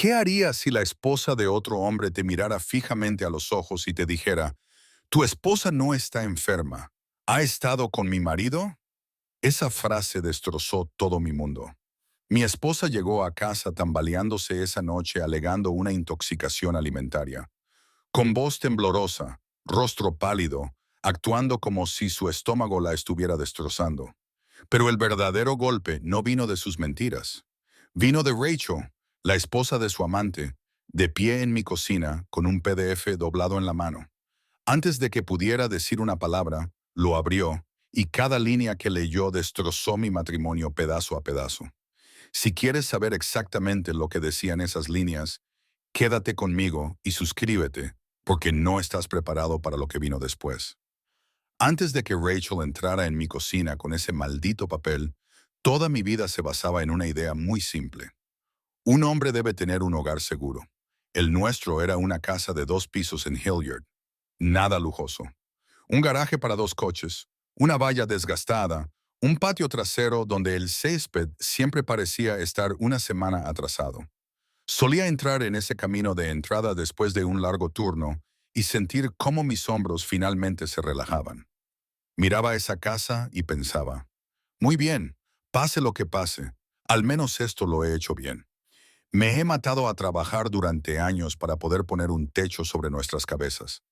¿Qué harías si la esposa de otro hombre te mirara fijamente a los ojos y te dijera, tu esposa no está enferma, ¿ha estado con mi marido? Esa frase destrozó todo mi mundo. Mi esposa llegó a casa tambaleándose esa noche alegando una intoxicación alimentaria. Con voz temblorosa, rostro pálido, actuando como si su estómago la estuviera destrozando. Pero el verdadero golpe no vino de sus mentiras. Vino de Rachel, la esposa de su amante, de pie en mi cocina con un PDF doblado en la mano. Antes de que pudiera decir una palabra, lo abrió y cada línea que leyó destrozó mi matrimonio pedazo a pedazo. Si quieres saber exactamente lo que decían esas líneas, quédate conmigo y suscríbete, porque no estás preparado para lo que vino después. Antes de que Rachel entrara en mi cocina con ese maldito papel, toda mi vida se basaba en una idea muy simple. Un hombre debe tener un hogar seguro. El nuestro era una casa de 2 pisos en Hilliard. Nada lujoso. Un garaje para 2 coches, una valla desgastada, un patio trasero donde el césped siempre parecía estar una semana atrasado. Solía entrar en ese camino de entrada después de un largo turno y sentir cómo mis hombros finalmente se relajaban. Miraba esa casa y pensaba, muy bien, pase lo que pase, al menos esto lo he hecho bien. Me he matado a trabajar durante años para poder poner un techo sobre nuestras cabezas.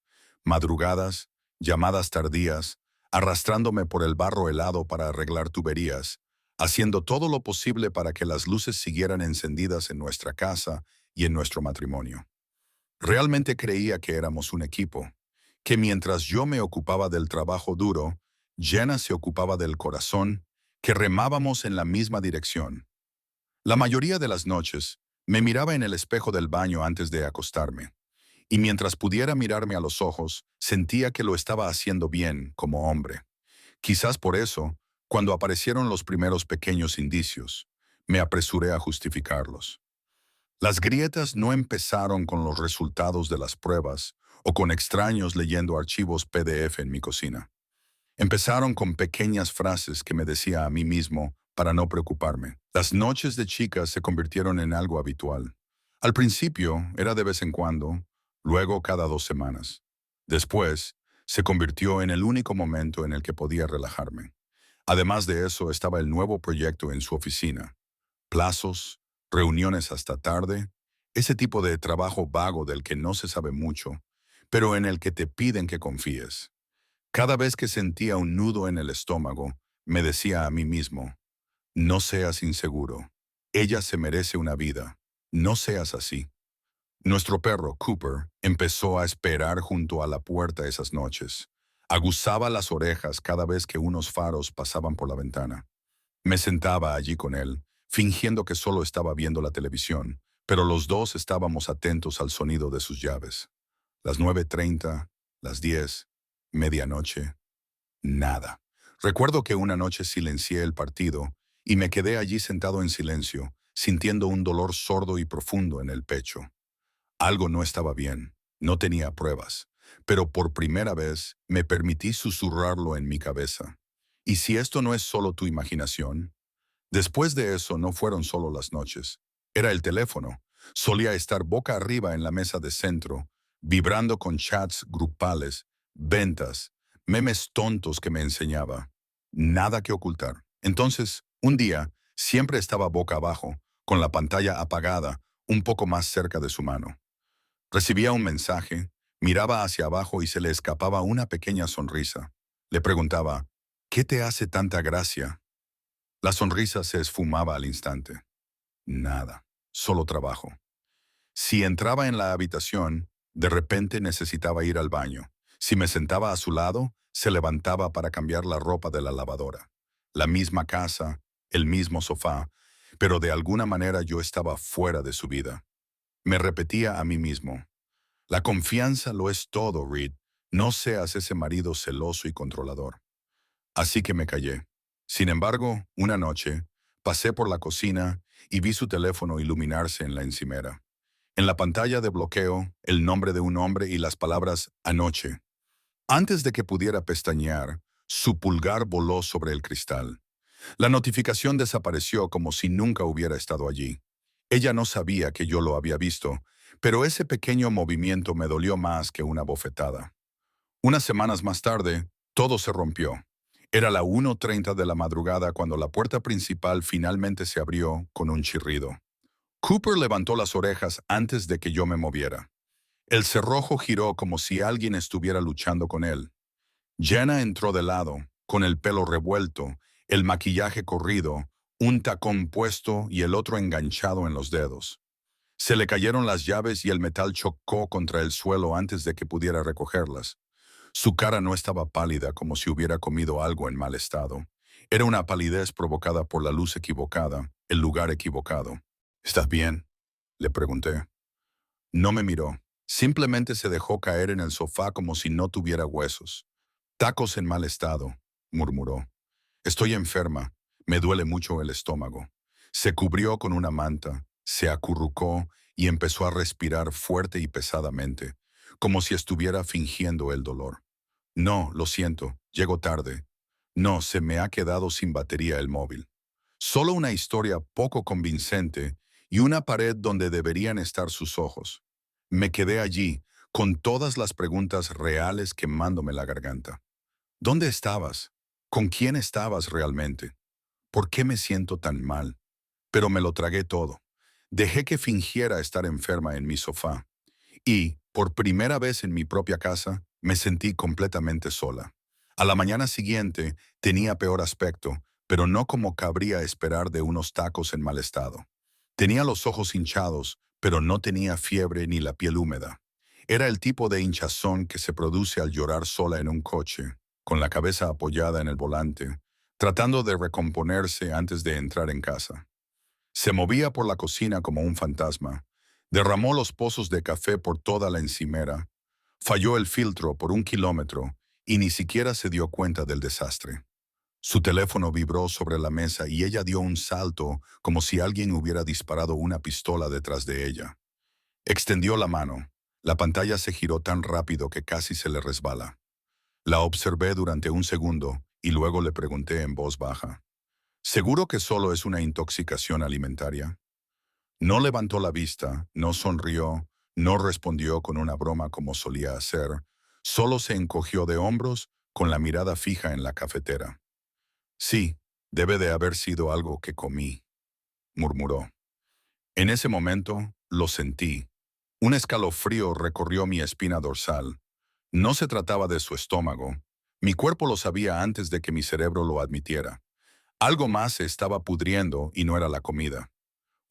Madrugadas, llamadas tardías, arrastrándome por el barro helado para arreglar tuberías, haciendo todo lo posible para que las luces siguieran encendidas en nuestra casa y en nuestro matrimonio. Realmente creía que éramos un equipo, que mientras yo me ocupaba del trabajo duro, Jenna se ocupaba del corazón, que remábamos en la misma dirección. La mayoría de las noches, me miraba en el espejo del baño antes de acostarme, y mientras pudiera mirarme a los ojos, sentía que lo estaba haciendo bien como hombre. Quizás por eso, cuando aparecieron los primeros pequeños indicios, me apresuré a justificarlos. Las grietas no empezaron con los resultados de las pruebas o con extraños leyendo archivos PDF en mi cocina. Empezaron con pequeñas frases que me decía a mí mismo para no preocuparme. Las noches de chicas se convirtieron en algo habitual. Al principio era de vez en cuando, luego cada 2 semanas. Después, se convirtió en el único momento en el que podía relajarme. Además de eso, estaba el nuevo proyecto en su oficina. Plazos, reuniones hasta tarde, ese tipo de trabajo vago del que no se sabe mucho, pero en el que te piden que confíes. Cada vez que sentía un nudo en el estómago, me decía a mí mismo, no seas inseguro. Ella se merece una vida. No seas así. Nuestro perro, Cooper, empezó a esperar junto a la puerta esas noches. Aguzaba las orejas cada vez que unos faros pasaban por la ventana. Me sentaba allí con él, fingiendo que solo estaba viendo la televisión, pero los dos estábamos atentos al sonido de sus llaves. Las 9:30, las 10, medianoche, nada. Recuerdo que una noche silencié el partido y me quedé allí sentado en silencio, sintiendo un dolor sordo y profundo en el pecho. Algo no estaba bien, no tenía pruebas, pero por primera vez me permití susurrarlo en mi cabeza. ¿Y si esto no es solo tu imaginación? Después de eso no fueron solo las noches. Era el teléfono. Solía estar boca arriba en la mesa de centro, vibrando con chats grupales, ventas, memes tontos que me enseñaba. Nada que ocultar. Entonces, un día, siempre estaba boca abajo, con la pantalla apagada, un poco más cerca de su mano. Recibía un mensaje, miraba hacia abajo y se le escapaba una pequeña sonrisa. Le preguntaba, ¿qué te hace tanta gracia? La sonrisa se esfumaba al instante. Nada, solo trabajo. Si entraba en la habitación, de repente necesitaba ir al baño. Si me sentaba a su lado, se levantaba para cambiar la ropa de la lavadora. La misma casa, el mismo sofá, pero de alguna manera yo estaba fuera de su vida. Me repetía a mí mismo, la confianza lo es todo, Reed. No seas ese marido celoso y controlador. Así que me callé. Sin embargo, una noche, pasé por la cocina y vi su teléfono iluminarse en la encimera. En la pantalla de bloqueo, el nombre de un hombre y las palabras anoche. Antes de que pudiera pestañear, su pulgar voló sobre el cristal. La notificación desapareció como si nunca hubiera estado allí. Ella no sabía que yo lo había visto, pero ese pequeño movimiento me dolió más que una bofetada. Unas semanas más tarde, todo se rompió. Era la 1:30 de la madrugada cuando la puerta principal finalmente se abrió con un chirrido. Cooper levantó las orejas antes de que yo me moviera. El cerrojo giró como si alguien estuviera luchando con él. Jenna entró de lado, con el pelo revuelto, el maquillaje corrido, un tacón puesto y el otro enganchado en los dedos. Se le cayeron las llaves y el metal chocó contra el suelo antes de que pudiera recogerlas. Su cara no estaba pálida como si hubiera comido algo en mal estado. Era una palidez provocada por la luz equivocada, el lugar equivocado. ¿Estás bien?, le pregunté. No me miró. Simplemente se dejó caer en el sofá como si no tuviera huesos. Tacos en mal estado, murmuró. Estoy enferma. Me duele mucho el estómago. Se cubrió con una manta, se acurrucó y empezó a respirar fuerte y pesadamente, como si estuviera fingiendo el dolor. No, lo siento, llego tarde. No, se me ha quedado sin batería el móvil. Solo una historia poco convincente y una pared donde deberían estar sus ojos. Me quedé allí, con todas las preguntas reales quemándome la garganta. ¿Dónde estabas? ¿Con quién estabas realmente? ¿Por qué me siento tan mal? Pero me lo tragué todo. Dejé que fingiera estar enferma en mi sofá. Y, por primera vez en mi propia casa, me sentí completamente sola. A la mañana siguiente tenía peor aspecto, pero no como cabría esperar de unos tacos en mal estado. Tenía los ojos hinchados, pero no tenía fiebre ni la piel húmeda. Era el tipo de hinchazón que se produce al llorar sola en un coche, con la cabeza apoyada en el volante, tratando de recomponerse antes de entrar en casa. Se movía por la cocina como un fantasma. Derramó los pozos de café por toda la encimera. Falló el filtro por 1 kilómetro y ni siquiera se dio cuenta del desastre. Su teléfono vibró sobre la mesa y ella dio un salto como si alguien hubiera disparado una pistola detrás de ella. Extendió la mano. La pantalla se giró tan rápido que casi se le resbala. La observé durante un segundo y luego le pregunté en voz baja: ¿seguro que solo es una intoxicación alimentaria? No levantó la vista, no sonrió, no respondió con una broma como solía hacer, solo se encogió de hombros con la mirada fija en la cafetera. Sí, debe de haber sido algo que comí, murmuró. En ese momento, lo sentí. Un escalofrío recorrió mi espina dorsal. No se trataba de su estómago. Mi cuerpo lo sabía antes de que mi cerebro lo admitiera. Algo más se estaba pudriendo y no era la comida.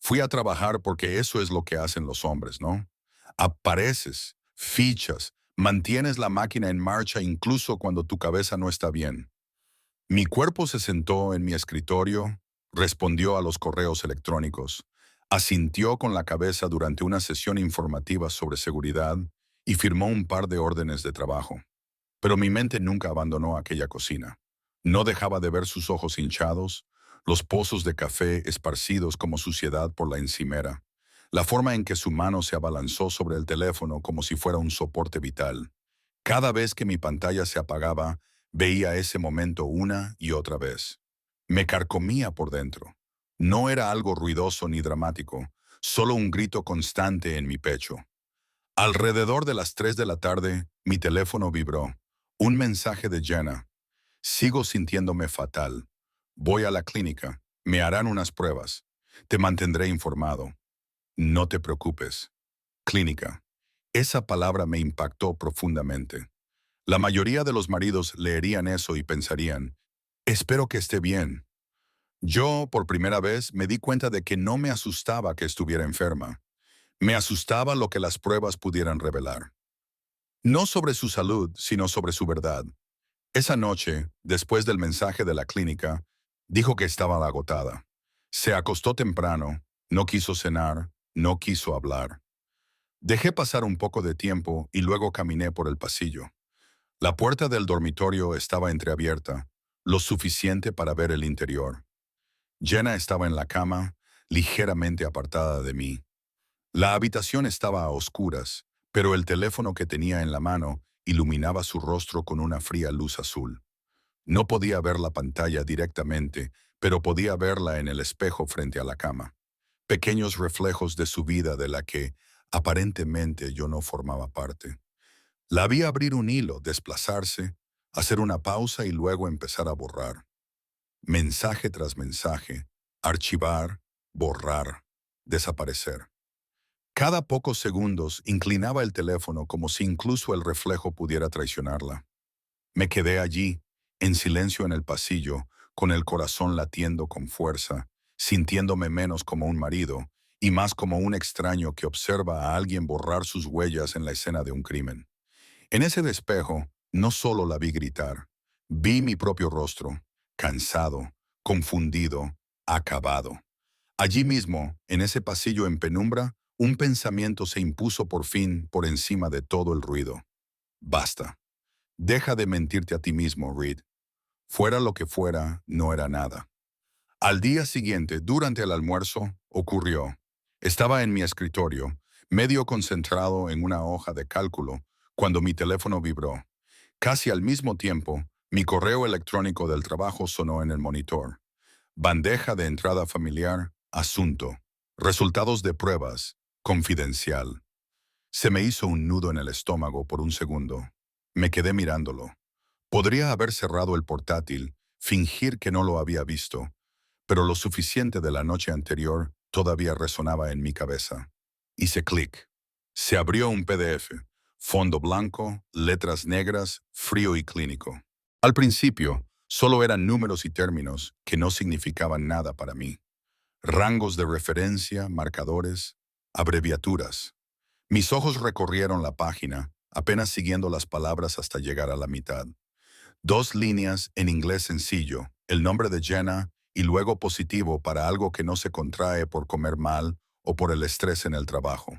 Fui a trabajar porque eso es lo que hacen los hombres, ¿no? Apareces, fichas, mantienes la máquina en marcha incluso cuando tu cabeza no está bien. Mi cuerpo se sentó en mi escritorio, respondió a los correos electrónicos, asintió con la cabeza durante una sesión informativa sobre seguridad y firmó un par de órdenes de trabajo. Pero mi mente nunca abandonó aquella cocina. No dejaba de ver sus ojos hinchados, los pozos de café esparcidos como suciedad por la encimera, la forma en que su mano se abalanzó sobre el teléfono como si fuera un soporte vital. Cada vez que mi pantalla se apagaba, veía ese momento una y otra vez. Me carcomía por dentro. No era algo ruidoso ni dramático, solo un grito constante en mi pecho. Alrededor de las 3 de la tarde, mi teléfono vibró. Un mensaje de Jenna. Sigo sintiéndome fatal. Voy a la clínica. Me harán unas pruebas. Te mantendré informado. No te preocupes. Clínica. Esa palabra me impactó profundamente. La mayoría de los maridos leerían eso y pensarían: espero que esté bien. Yo, por primera vez, me di cuenta de que no me asustaba que estuviera enferma. Me asustaba lo que las pruebas pudieran revelar. No sobre su salud, sino sobre su verdad. Esa noche, después del mensaje de la clínica, dijo que estaba agotada. Se acostó temprano, no quiso cenar, no quiso hablar. Dejé pasar un poco de tiempo y luego caminé por el pasillo. La puerta del dormitorio estaba entreabierta, lo suficiente para ver el interior. Jenna estaba en la cama, ligeramente apartada de mí. La habitación estaba a oscuras, pero el teléfono que tenía en la mano iluminaba su rostro con una fría luz azul. No podía ver la pantalla directamente, pero podía verla en el espejo frente a la cama. pequeños reflejos de su vida de la que aparentemente yo no formaba parte. La vi abrir un hilo, desplazarse, hacer una pausa y luego empezar a borrar. Mensaje tras mensaje, archivar, borrar, desaparecer. Cada pocos segundos inclinaba el teléfono como si incluso el reflejo pudiera traicionarla. Me quedé allí, en silencio en el pasillo, con el corazón latiendo con fuerza, sintiéndome menos como un marido y más como un extraño que observa a alguien borrar sus huellas en la escena de un crimen. En ese despejo, no solo la vi gritar, vi mi propio rostro, cansado, confundido, acabado. Allí mismo, en ese pasillo en penumbra, un pensamiento se impuso por fin por encima de todo el ruido. Basta. Deja de mentirte a ti mismo, Reed. Fuera lo que fuera, no era nada. Al día siguiente, durante el almuerzo, ocurrió. Estaba en mi escritorio, medio concentrado en una hoja de cálculo, cuando mi teléfono vibró. Casi al mismo tiempo, mi correo electrónico del trabajo sonó en el monitor. Bandeja de entrada familiar, asunto. Resultados de pruebas, confidencial. Se me hizo un nudo en el estómago por un segundo. Me quedé mirándolo. Podría haber cerrado el portátil, fingir que no lo había visto, pero lo suficiente de la noche anterior todavía resonaba en mi cabeza. Hice clic. Se abrió un PDF, fondo blanco, letras negras, frío y clínico. Al principio, solo eran números y términos que no significaban nada para mí. Rangos de referencia, marcadores, abreviaturas. Mis ojos recorrieron la página, apenas siguiendo las palabras hasta llegar a la mitad. Dos líneas en inglés sencillo, el nombre de Jenna y luego positivo para algo que no se contrae por comer mal o por el estrés en el trabajo.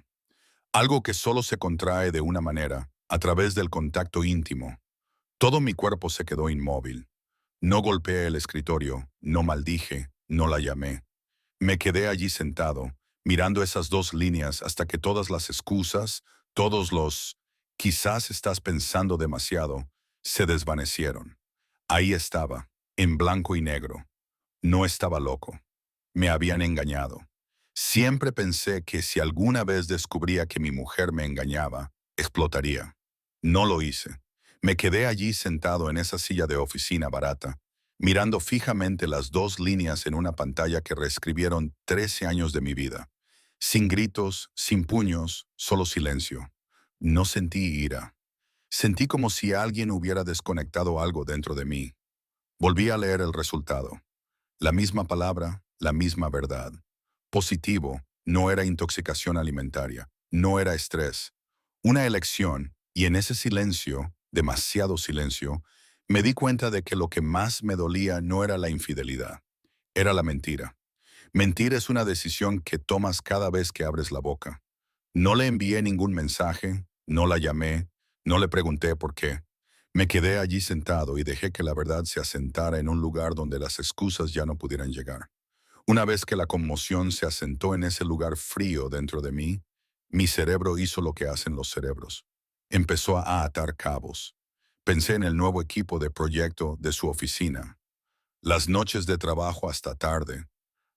Algo que solo se contrae de una manera, a través del contacto íntimo. Todo mi cuerpo se quedó inmóvil. No golpeé el escritorio, no maldije, no la llamé. Me quedé allí sentado, mirando esas dos líneas hasta que todas las excusas, todos los quizás estás pensando demasiado, se desvanecieron. Ahí estaba, en blanco y negro. No estaba loco. Me habían engañado. Siempre pensé que si alguna vez descubría que mi mujer me engañaba, explotaría. No lo hice. Me quedé allí sentado en esa silla de oficina barata, mirando fijamente las dos líneas en una pantalla que reescribieron 13 años de mi vida. Sin gritos, sin puños, solo silencio. No sentí ira. Sentí como si alguien hubiera desconectado algo dentro de mí. Volví a leer el resultado. La misma palabra, la misma verdad. Positivo, no era intoxicación alimentaria, no era estrés. Una elección, y en ese silencio, demasiado silencio, me di cuenta de que lo que más me dolía no era la infidelidad, era la mentira. Mentir es una decisión que tomas cada vez que abres la boca. No le envié ningún mensaje, no la llamé, no le pregunté por qué. Me quedé allí sentado y dejé que la verdad se asentara en un lugar donde las excusas ya no pudieran llegar. Una vez que la conmoción se asentó en ese lugar frío dentro de mí, mi cerebro hizo lo que hacen los cerebros. Empezó a atar cabos. Pensé en el nuevo equipo de proyecto de su oficina, las noches de trabajo hasta tarde,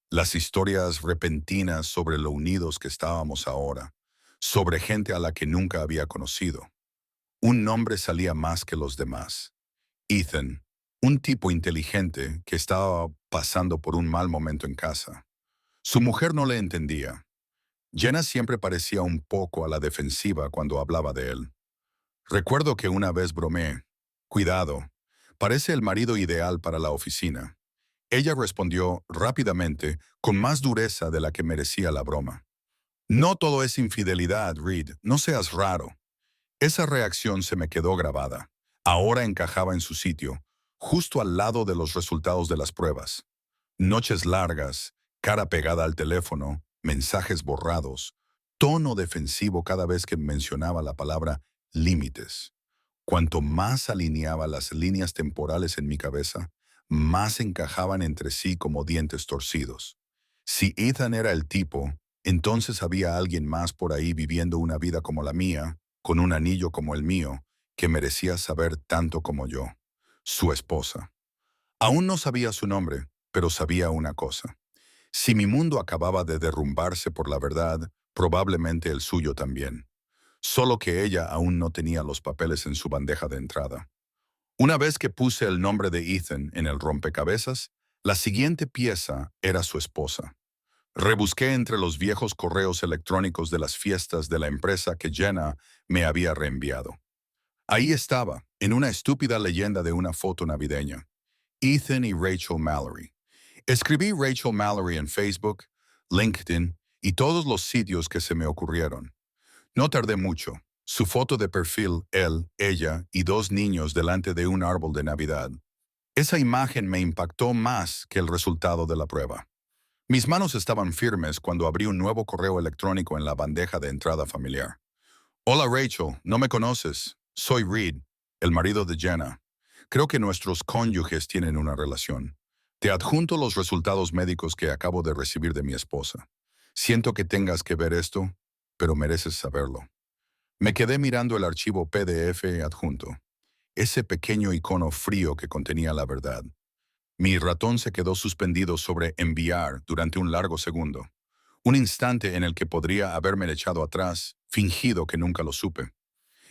las historias repentinas sobre lo unidos que estábamos ahora, sobre gente a la que nunca había conocido. Un nombre salía más que los demás. Ethan, un tipo inteligente que estaba pasando por un mal momento en casa. Su mujer no le entendía. Jenna siempre parecía un poco a la defensiva cuando hablaba de él. Recuerdo que una vez bromeé. Cuidado, parece el marido ideal para la oficina. Ella respondió rápidamente, con más dureza de la que merecía la broma. No todo es infidelidad, Reed, no seas raro. Esa reacción se me quedó grabada. Ahora encajaba en su sitio, justo al lado de los resultados de las pruebas. Noches largas, cara pegada al teléfono, mensajes borrados, tono defensivo cada vez que mencionaba la palabra límites. Cuanto más alineaba las líneas temporales en mi cabeza, más encajaban entre sí como dientes torcidos. Si Ethan era el tipo, entonces había alguien más por ahí viviendo una vida como la mía, con un anillo como el mío, que merecía saber tanto como yo. Su esposa. Aún no sabía su nombre, pero sabía una cosa. Si mi mundo acababa de derrumbarse por la verdad, probablemente el suyo también. Solo que ella aún no tenía los papeles en su bandeja de entrada. Una vez que puse el nombre de Ethan en el rompecabezas, la siguiente pieza era su esposa. Rebusqué entre los viejos correos electrónicos de las fiestas de la empresa que Jenna me había reenviado. Ahí estaba, en una estúpida leyenda de una foto navideña. Ethan y Rachel Mallory. Escribí Rachel Mallory en Facebook, LinkedIn y todos los sitios que se me ocurrieron. No tardé mucho. Su foto de perfil, él, ella y dos niños delante de un árbol de Navidad. Esa imagen me impactó más que el resultado de la prueba. Mis manos estaban firmes cuando abrí un nuevo correo electrónico en la bandeja de entrada familiar. Hola Rachel, no me conoces. Soy Reed, el marido de Jenna. Creo que nuestros cónyuges tienen una relación. Te adjunto los resultados médicos que acabo de recibir de mi esposa. Siento que tengas que ver esto, pero mereces saberlo. Me quedé mirando el archivo PDF adjunto, ese pequeño icono frío que contenía la verdad. Mi ratón se quedó suspendido sobre enviar durante un largo segundo, un instante en el que podría haberme echado atrás, fingido que nunca lo supe.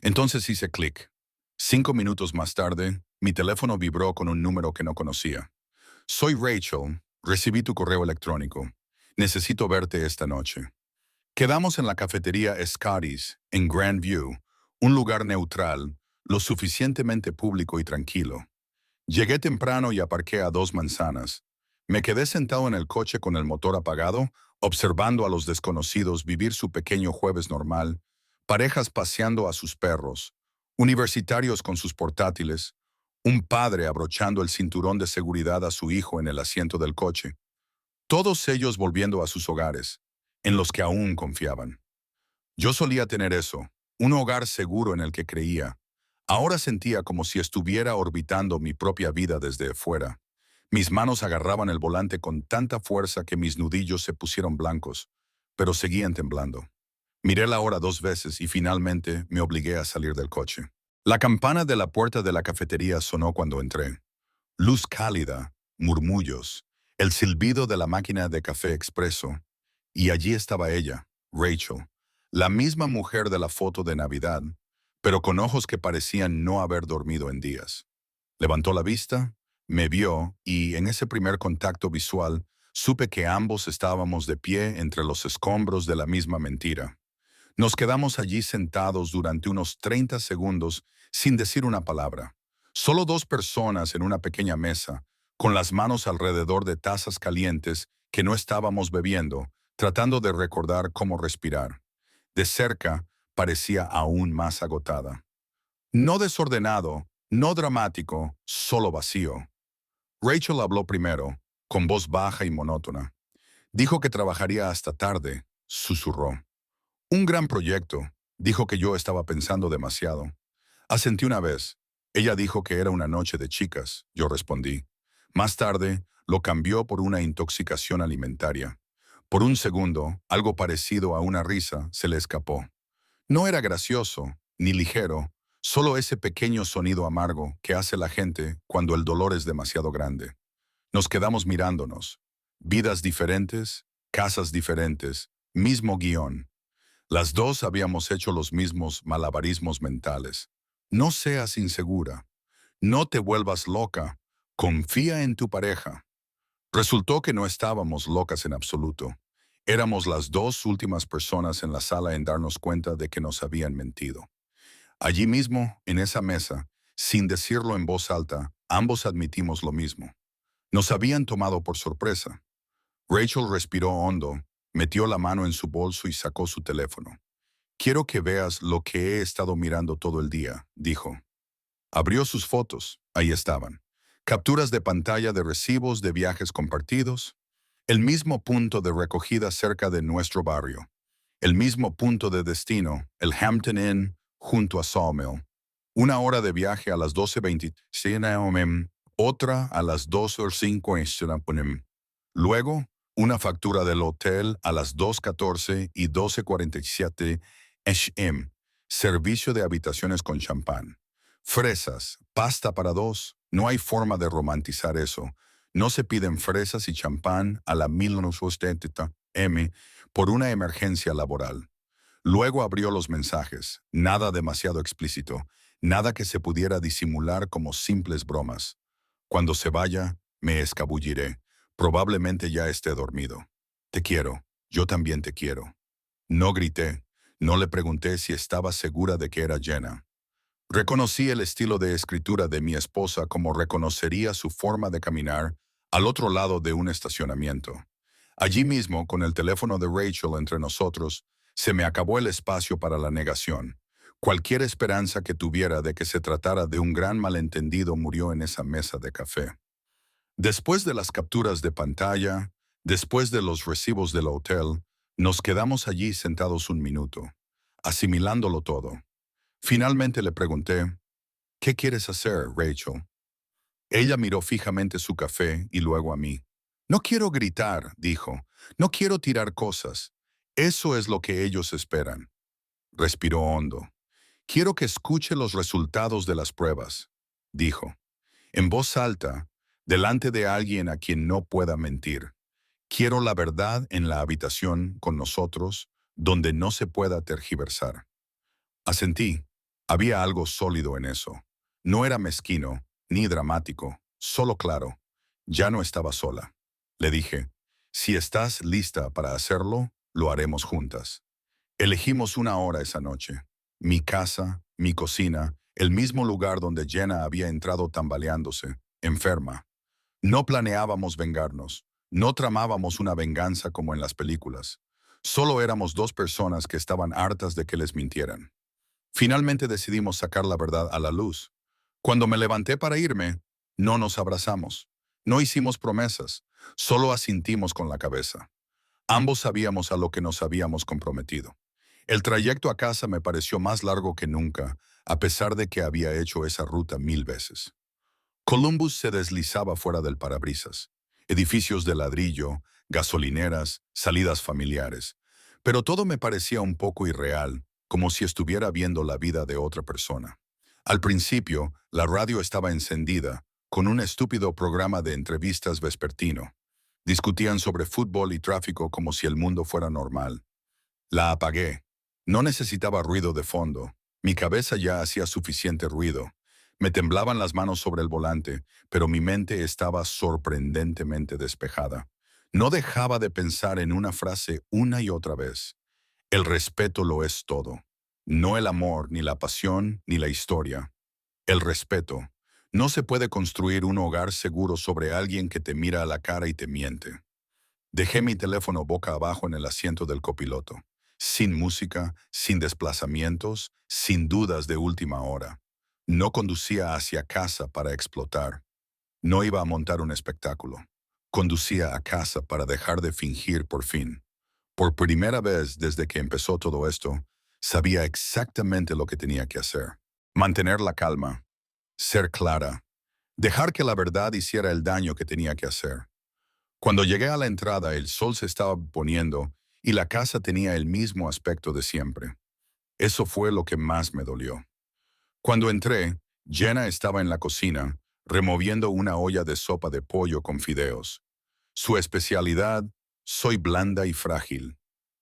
Entonces hice clic. 5 minutos más tarde, mi teléfono vibró con un número que no conocía. Soy Rachel, recibí tu correo electrónico. Necesito verte esta noche. Quedamos en la cafetería Scotty's, en Grandview, un lugar neutral, lo suficientemente público y tranquilo. Llegué temprano y aparqué a 2 manzanas. Me quedé sentado en el coche con el motor apagado, observando a los desconocidos vivir su pequeño jueves normal, parejas paseando a sus perros, universitarios con sus portátiles, un padre abrochando el cinturón de seguridad a su hijo en el asiento del coche. Todos ellos volviendo a sus hogares, en los que aún confiaban. Yo solía tener eso, un hogar seguro en el que creía. Ahora sentía como si estuviera orbitando mi propia vida desde fuera. Mis manos agarraban el volante con tanta fuerza que mis nudillos se pusieron blancos, pero seguían temblando. Miré la hora 2 veces y finalmente me obligué a salir del coche. La campana de la puerta de la cafetería sonó cuando entré. Luz cálida, murmullos, el silbido de la máquina de café expreso. Y allí estaba ella, Rachel, la misma mujer de la foto de Navidad, pero con ojos que parecían no haber dormido en días. Levantó la vista, me vio y en ese primer contacto visual supe que ambos estábamos de pie entre los escombros de la misma mentira. Nos quedamos allí sentados durante unos 30 segundos sin decir una palabra. Solo dos personas en una pequeña mesa, con las manos alrededor de tazas calientes que no estábamos bebiendo, tratando de recordar cómo respirar. De cerca, parecía aún más agotada. No desordenado, no dramático, solo vacío. Rachel habló primero, con voz baja y monótona. Dijo que trabajaría hasta tarde, susurró. Un gran proyecto. Dijo que yo estaba pensando demasiado. Asentí una vez. Ella dijo que era una noche de chicas. Yo respondí. Más tarde, lo cambió por una intoxicación alimentaria. Por un segundo, algo parecido a una risa se le escapó. No era gracioso, ni ligero, solo ese pequeño sonido amargo que hace la gente cuando el dolor es demasiado grande. Nos quedamos mirándonos. Vidas diferentes, casas diferentes, mismo guión. Las dos habíamos hecho los mismos malabarismos mentales. No seas insegura. No te vuelvas loca. Confía en tu pareja. Resultó que no estábamos locas en absoluto. Éramos las dos últimas personas en la sala en darnos cuenta de que nos habían mentido. Allí mismo, en esa mesa, sin decirlo en voz alta, ambos admitimos lo mismo. Nos habían tomado por sorpresa. Rachel respiró hondo, metió la mano en su bolso y sacó su teléfono. Quiero que veas lo que he estado mirando todo el día, dijo. Abrió sus fotos. Ahí estaban. Capturas de pantalla de recibos de viajes compartidos. El mismo punto de recogida cerca de nuestro barrio. El mismo punto de destino, el Hampton Inn, junto a Sawmill. 1 hora de viaje a las 12:20 am, otra a las 2:05 am. Luego, una factura del hotel a las 2:14 y 12:47 am. Servicio de habitaciones con champán. Fresas, pasta para dos, no hay forma de romantizar eso. No se piden fresas y champán a la 1970 M por una emergencia laboral. Luego abrió los mensajes, nada demasiado explícito, nada que se pudiera disimular como simples bromas. Cuando se vaya, me escabulliré. Probablemente ya esté dormido. Te quiero, yo también te quiero. No grité, no le pregunté si estaba segura de que era Jenna. Reconocí el estilo de escritura de mi esposa como reconocería su forma de caminar al otro lado de un estacionamiento. Allí mismo, con el teléfono de Rachel entre nosotros, se me acabó el espacio para la negación. Cualquier esperanza que tuviera de que se tratara de un gran malentendido murió en esa mesa de café. Después de las capturas de pantalla, después de los recibos del hotel, nos quedamos allí sentados un minuto, asimilándolo todo. Finalmente le pregunté, ¿qué quieres hacer, Rachel? Ella miró fijamente su café y luego a mí. No quiero gritar, dijo. No quiero tirar cosas. Eso es lo que ellos esperan. Respiró hondo. Quiero que escuche los resultados de las pruebas, dijo. En voz alta, delante de alguien a quien no pueda mentir. Quiero la verdad en la habitación con nosotros, donde no se pueda tergiversar. Asentí. Había algo sólido en eso. No era mezquino, ni dramático, solo claro. Ya no estaba sola. Le dije, si estás lista para hacerlo, lo haremos juntas. Elegimos una hora esa noche. Mi casa, mi cocina, el mismo lugar donde Jenna había entrado tambaleándose, enferma. No planeábamos vengarnos. No tramábamos una venganza como en las películas. Solo éramos dos personas que estaban hartas de que les mintieran. Finalmente decidimos sacar la verdad a la luz. Cuando me levanté para irme, no nos abrazamos. No hicimos promesas, solo asintimos con la cabeza. Ambos sabíamos a lo que nos habíamos comprometido. El trayecto a casa me pareció más largo que nunca, a pesar de que había hecho esa ruta 1000 veces. Columbus se deslizaba fuera del parabrisas. Edificios de ladrillo, gasolineras, salidas familiares. Pero todo me parecía un poco irreal, como si estuviera viendo la vida de otra persona. Al principio, la radio estaba encendida, con un estúpido programa de entrevistas vespertino. Discutían sobre fútbol y tráfico como si el mundo fuera normal. La apagué. No necesitaba ruido de fondo. Mi cabeza ya hacía suficiente ruido. Me temblaban las manos sobre el volante, pero mi mente estaba sorprendentemente despejada. No dejaba de pensar en una frase una y otra vez. El respeto lo es todo. No el amor, ni la pasión, ni la historia. El respeto. No se puede construir un hogar seguro sobre alguien que te mira a la cara y te miente. Dejé mi teléfono boca abajo en el asiento del copiloto. Sin música, sin desplazamientos, sin dudas de última hora. No conducía hacia casa para explotar. No iba a montar un espectáculo. Conducía a casa para dejar de fingir por fin. Por primera vez desde que empezó todo esto, sabía exactamente lo que tenía que hacer. Mantener la calma. Ser clara. Dejar que la verdad hiciera el daño que tenía que hacer. Cuando llegué a la entrada, el sol se estaba poniendo y la casa tenía el mismo aspecto de siempre. Eso fue lo que más me dolió. Cuando entré, Jenna estaba en la cocina, removiendo una olla de sopa de pollo con fideos. Su especialidad, soy blanda y frágil.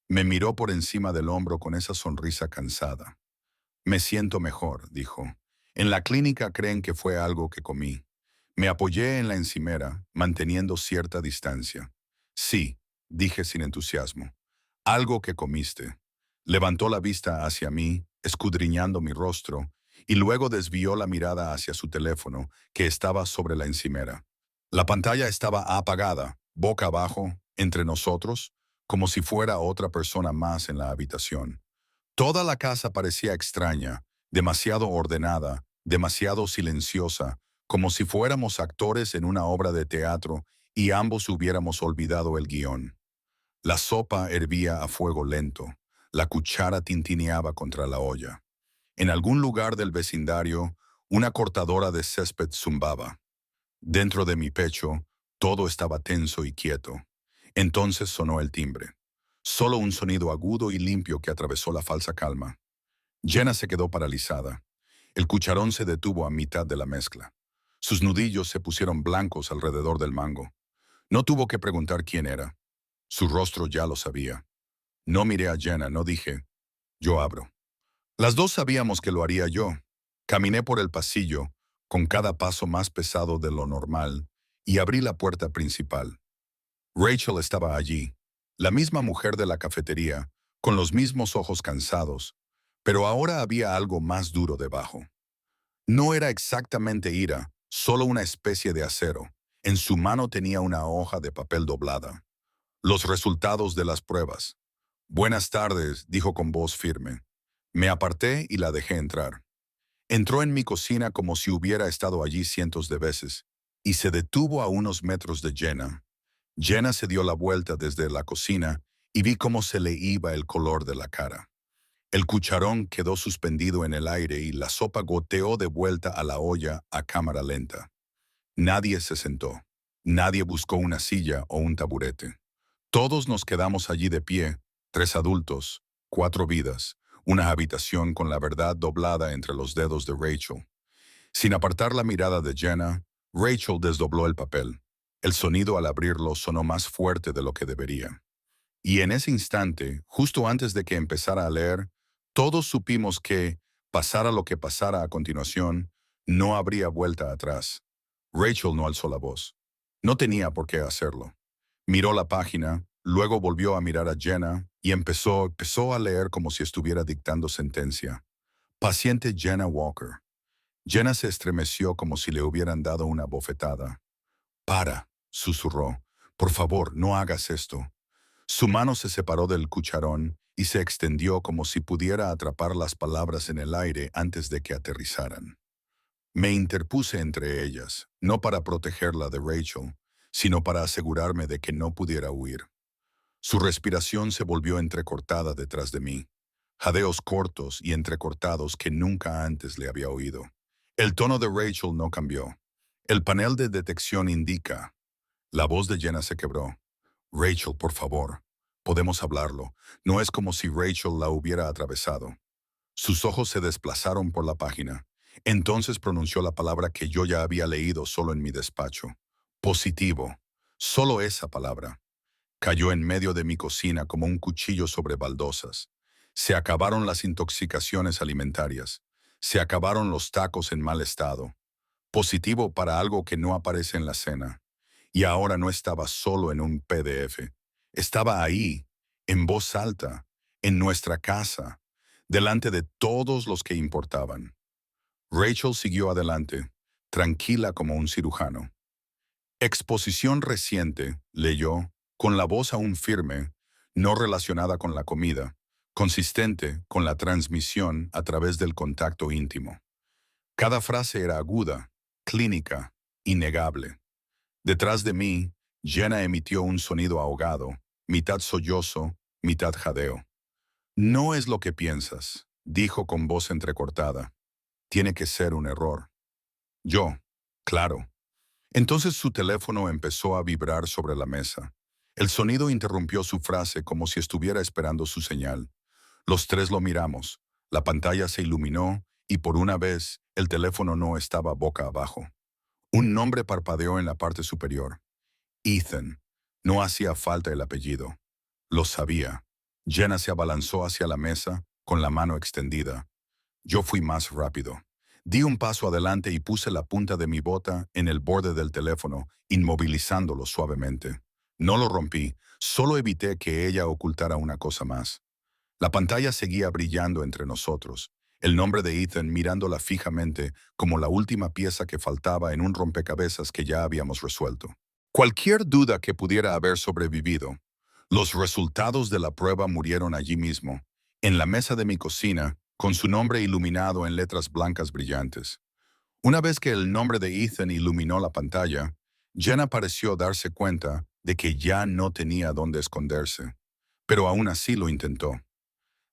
Me miró por encima del hombro con esa sonrisa cansada. Me siento mejor, dijo. En la clínica creen que fue algo que comí. Me apoyé en la encimera, manteniendo cierta distancia. Sí, dije sin entusiasmo. Algo que comiste. Levantó la vista hacia mí, escudriñando mi rostro, y luego desvió la mirada hacia su teléfono, que estaba sobre la encimera. La pantalla estaba apagada, boca abajo, entre nosotros, como si fuera otra persona más en la habitación. Toda la casa parecía extraña, demasiado ordenada, demasiado silenciosa, como si fuéramos actores en una obra de teatro y ambos hubiéramos olvidado el guión. La sopa hervía a fuego lento, la cuchara tintineaba contra la olla. En algún lugar del vecindario, una cortadora de césped zumbaba. Dentro de mi pecho, todo estaba tenso y quieto. Entonces sonó el timbre. Solo un sonido agudo y limpio que atravesó la falsa calma. Jenna se quedó paralizada. El cucharón se detuvo a mitad de la mezcla. Sus nudillos se pusieron blancos alrededor del mango. No tuvo que preguntar quién era. Su rostro ya lo sabía. No miré a Jenna, no dije, yo abro. Las dos sabíamos que lo haría yo. Caminé por el pasillo, con cada paso más pesado de lo normal, y abrí la puerta principal. Rachel estaba allí, la misma mujer de la cafetería, con los mismos ojos cansados, pero ahora había algo más duro debajo. No era exactamente ira, solo una especie de acero. En su mano tenía una hoja de papel doblada. Los resultados de las pruebas. Buenas tardes, dijo con voz firme. Me aparté y la dejé entrar. Entró en mi cocina como si hubiera estado allí cientos de veces, y se detuvo a unos metros de Jenna. Jenna se dio la vuelta desde la cocina y vi cómo se le iba el color de la cara. El cucharón quedó suspendido en el aire y la sopa goteó de vuelta a la olla a cámara lenta. Nadie se sentó. Nadie buscó una silla o un taburete. Todos nos quedamos allí de pie, 3 adultos, 4 vidas, una habitación con la verdad doblada entre los dedos de Rachel. Sin apartar la mirada de Jenna, Rachel desdobló el papel. El sonido al abrirlo sonó más fuerte de lo que debería. Y en ese instante, justo antes de que empezara a leer, todos supimos que, pasara lo que pasara a continuación, no habría vuelta atrás. Rachel no alzó la voz. No tenía por qué hacerlo. Miró la página, luego volvió a mirar a Jenna y empezó a leer como si estuviera dictando sentencia. Paciente Jenna Walker. Jenna se estremeció como si le hubieran dado una bofetada. Para, susurró. Por favor, no hagas esto. Su mano se separó del cucharón y se extendió como si pudiera atrapar las palabras en el aire antes de que aterrizaran. Me interpuse entre ellas, no para protegerla de Rachel, sino para asegurarme de que no pudiera huir. Su respiración se volvió entrecortada detrás de mí, jadeos cortos y entrecortados que nunca antes le había oído. El tono de Rachel no cambió. El panel de detección indica. La voz de Jenna se quebró. Rachel, por favor, podemos hablarlo. No es como si Rachel la hubiera atravesado. Sus ojos se desplazaron por la página. Entonces pronunció la palabra que yo ya había leído solo en mi despacho. Positivo. Solo esa palabra. Cayó en medio de mi cocina como un cuchillo sobre baldosas. Se acabaron las intoxicaciones alimentarias. Se acabaron los tacos en mal estado. Positivo para algo que no aparece en la cena. Y ahora no estaba solo en un PDF. Estaba ahí, en voz alta, en nuestra casa, delante de todos los que importaban. Rachel siguió adelante, tranquila como un cirujano. Exposición reciente, leyó, con la voz aún firme, no relacionada con la comida, consistente con la transmisión a través del contacto íntimo. Cada frase era aguda, clínica, innegable. Detrás de mí, Jenna emitió un sonido ahogado, mitad sollozo, mitad jadeo. No es lo que piensas, dijo con voz entrecortada. Tiene que ser un error. Yo, claro. Entonces su teléfono empezó a vibrar sobre la mesa. El sonido interrumpió su frase como si estuviera esperando su señal. Los tres lo miramos. La pantalla se iluminó y por una vez el teléfono no estaba boca abajo. Un nombre parpadeó en la parte superior. Ethan. No hacía falta el apellido. Lo sabía. Jenna se abalanzó hacia la mesa, con la mano extendida. Yo fui más rápido. Di un paso adelante y puse la punta de mi bota en el borde del teléfono, inmovilizándolo suavemente. No lo rompí, solo evité que ella ocultara una cosa más. La pantalla seguía brillando entre nosotros, el nombre de Ethan mirándola fijamente como la última pieza que faltaba en un rompecabezas que ya habíamos resuelto. Cualquier duda que pudiera haber sobrevivido. Los resultados de la prueba murieron allí mismo, en la mesa de mi cocina, con su nombre iluminado en letras blancas brillantes. Una vez que el nombre de Ethan iluminó la pantalla, Jenna pareció darse cuenta de que ya no tenía dónde esconderse, pero aún así lo intentó.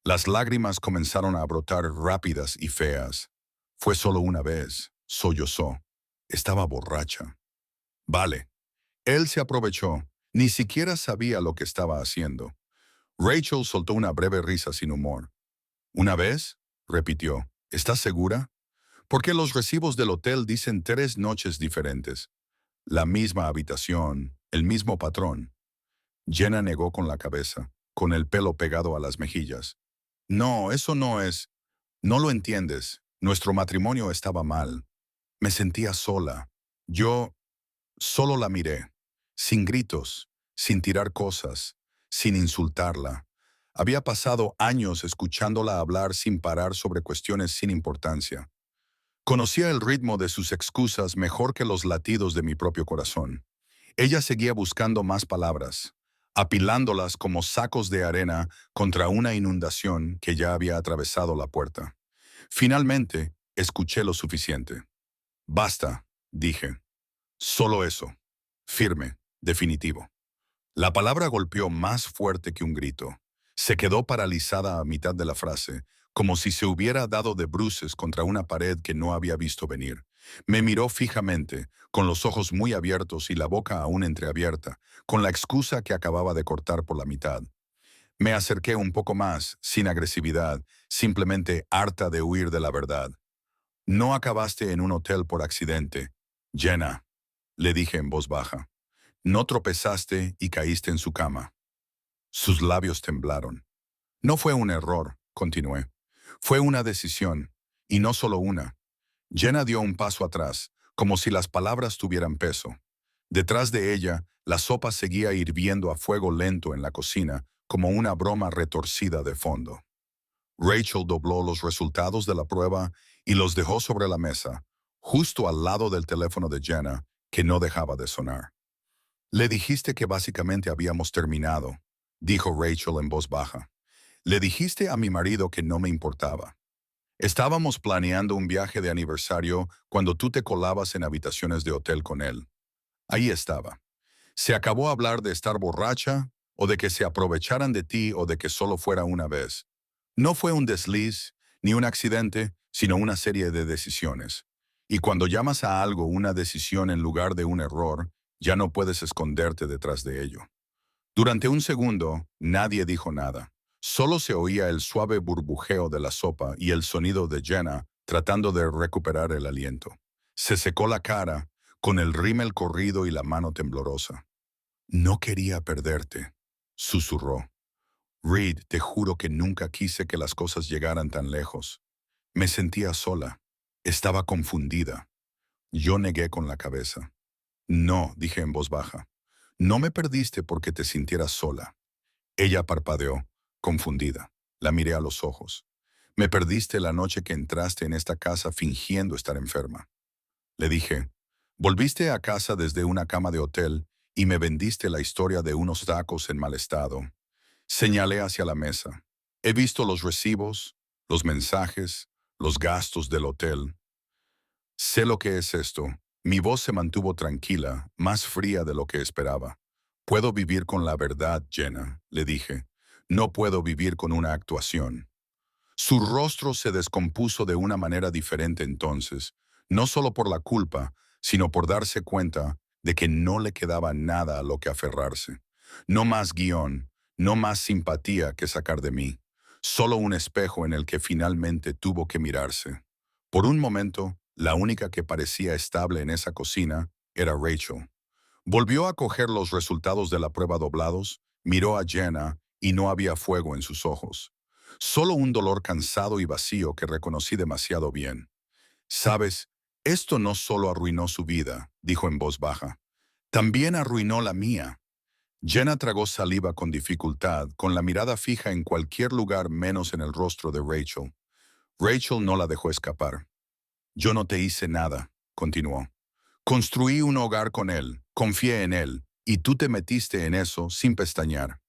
Las lágrimas comenzaron a brotar rápidas y feas. Fue solo una vez, sollozó. Estaba borracha. Vale. Él se aprovechó. Ni siquiera sabía lo que estaba haciendo. Rachel soltó una breve risa sin humor. ¿Una vez? Repitió. ¿Estás segura? Porque los recibos del hotel dicen 3 noches diferentes. La misma habitación, el mismo patrón. Jenna negó con la cabeza, con el pelo pegado a las mejillas. No, eso no es. No lo entiendes. Nuestro matrimonio estaba mal. Me sentía sola. Yo solo la miré, sin gritos, sin tirar cosas, sin insultarla. Había pasado años escuchándola hablar sin parar sobre cuestiones sin importancia. Conocía el ritmo de sus excusas mejor que los latidos de mi propio corazón. Ella seguía buscando más palabras, apilándolas como sacos de arena contra una inundación que ya había atravesado la puerta. Finalmente, escuché lo suficiente. Basta, dije. Solo eso. Firme, definitivo. La palabra golpeó más fuerte que un grito. Se quedó paralizada a mitad de la frase, como si se hubiera dado de bruces contra una pared que no había visto venir. Me miró fijamente, con los ojos muy abiertos y la boca aún entreabierta, con la excusa que acababa de cortar por la mitad. Me acerqué un poco más, sin agresividad, simplemente harta de huir de la verdad. No acabaste en un hotel por accidente. Jenna, le dije en voz baja. No tropezaste y caíste en su cama. Sus labios temblaron. No fue un error, continué. Fue una decisión, y no solo una. Jenna dio un paso atrás, como si las palabras tuvieran peso. Detrás de ella, la sopa seguía hirviendo a fuego lento en la cocina, como una broma retorcida de fondo. Rachel dobló los resultados de la prueba y los dejó sobre la mesa, justo al lado del teléfono de Jenna, que no dejaba de sonar. Le dijiste que básicamente habíamos terminado, dijo Rachel en voz baja. Le dijiste a mi marido que no me importaba. Estábamos planeando un viaje de aniversario cuando tú te colabas en habitaciones de hotel con él. Ahí estaba. Se acabó hablar de estar borracha, o de que se aprovecharan de ti o de que solo fuera una vez. No fue un desliz, ni un accidente, sino una serie de decisiones. Y cuando llamas a algo una decisión en lugar de un error, ya no puedes esconderte detrás de ello. Durante un segundo, nadie dijo nada. Solo se oía el suave burbujeo de la sopa y el sonido de Jenna tratando de recuperar el aliento. Se secó la cara, con el rímel corrido y la mano temblorosa. No quería perderte, susurró. Reed, te juro que nunca quise que las cosas llegaran tan lejos. Me sentía sola. Estaba confundida. Yo negué con la cabeza. No, dije en voz baja. No me perdiste porque te sintieras sola. Ella parpadeó, confundida. La miré a los ojos. Me perdiste la noche que entraste en esta casa fingiendo estar enferma. Le dije, volviste a casa desde una cama de hotel y me vendiste la historia de unos tacos en mal estado. Señalé hacia la mesa. He visto los recibos, los mensajes, los gastos del hotel. Sé lo que es esto. Mi voz se mantuvo tranquila, más fría de lo que esperaba. Puedo vivir con la verdad, Jenna, le dije. No puedo vivir con una actuación. Su rostro se descompuso de una manera diferente entonces, no solo por la culpa, sino por darse cuenta de que no le quedaba nada a lo que aferrarse. No más guión, no más simpatía que sacar de mí. Solo un espejo en el que finalmente tuvo que mirarse. Por un momento, la única que parecía estable en esa cocina era Rachel. Volvió a coger los resultados de la prueba doblados, miró a Jenna y no había fuego en sus ojos. Solo un dolor cansado y vacío que reconocí demasiado bien. Sabes, esto no solo arruinó su vida, dijo en voz baja. También arruinó la mía. Jenna tragó saliva con dificultad, con la mirada fija en cualquier lugar menos en el rostro de Rachel. Rachel no la dejó escapar. Yo no te hice nada, continuó. Construí un hogar con él, confié en él, y tú te metiste en eso sin pestañear.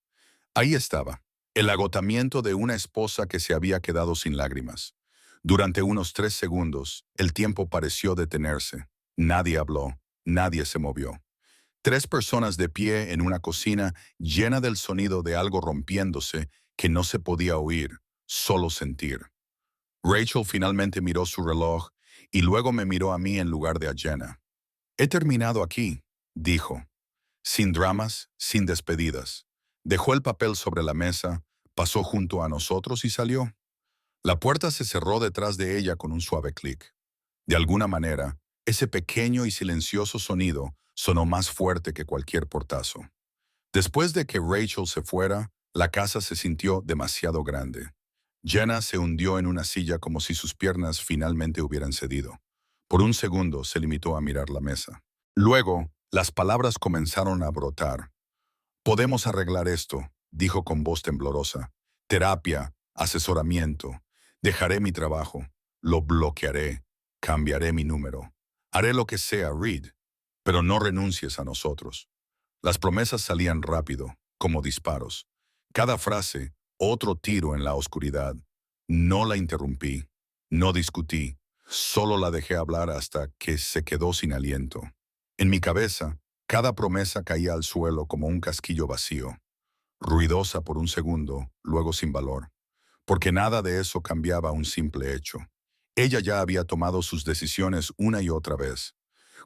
Ahí estaba, el agotamiento de una esposa que se había quedado sin lágrimas. Durante unos 3 segundos, el tiempo pareció detenerse. Nadie habló, nadie se movió. 3 personas de pie en una cocina llena del sonido de algo rompiéndose que no se podía oír, solo sentir. Rachel finalmente miró su reloj y luego me miró a mí en lugar de a Jenna. He terminado aquí, dijo. Sin dramas, sin despedidas. Dejó el papel sobre la mesa, pasó junto a nosotros y salió. La puerta se cerró detrás de ella con un suave clic. De alguna manera, ese pequeño y silencioso sonido sonó más fuerte que cualquier portazo. Después de que Rachel se fuera, la casa se sintió demasiado grande. Jenna se hundió en una silla como si sus piernas finalmente hubieran cedido. Por un segundo se limitó a mirar la mesa. Luego, las palabras comenzaron a brotar. Podemos arreglar esto, dijo con voz temblorosa. Terapia, asesoramiento. Dejaré mi trabajo. Lo bloquearé. Cambiaré mi número. Haré lo que sea, Reed. Pero no renuncies a nosotros. Las promesas salían rápido, como disparos. Cada frase, otro tiro en la oscuridad. No la interrumpí. No discutí. Solo la dejé hablar hasta que se quedó sin aliento. En mi cabeza, cada promesa caía al suelo como un casquillo vacío, ruidosa por un segundo, luego sin valor, porque nada de eso cambiaba un simple hecho. Ella ya había tomado sus decisiones una y otra vez.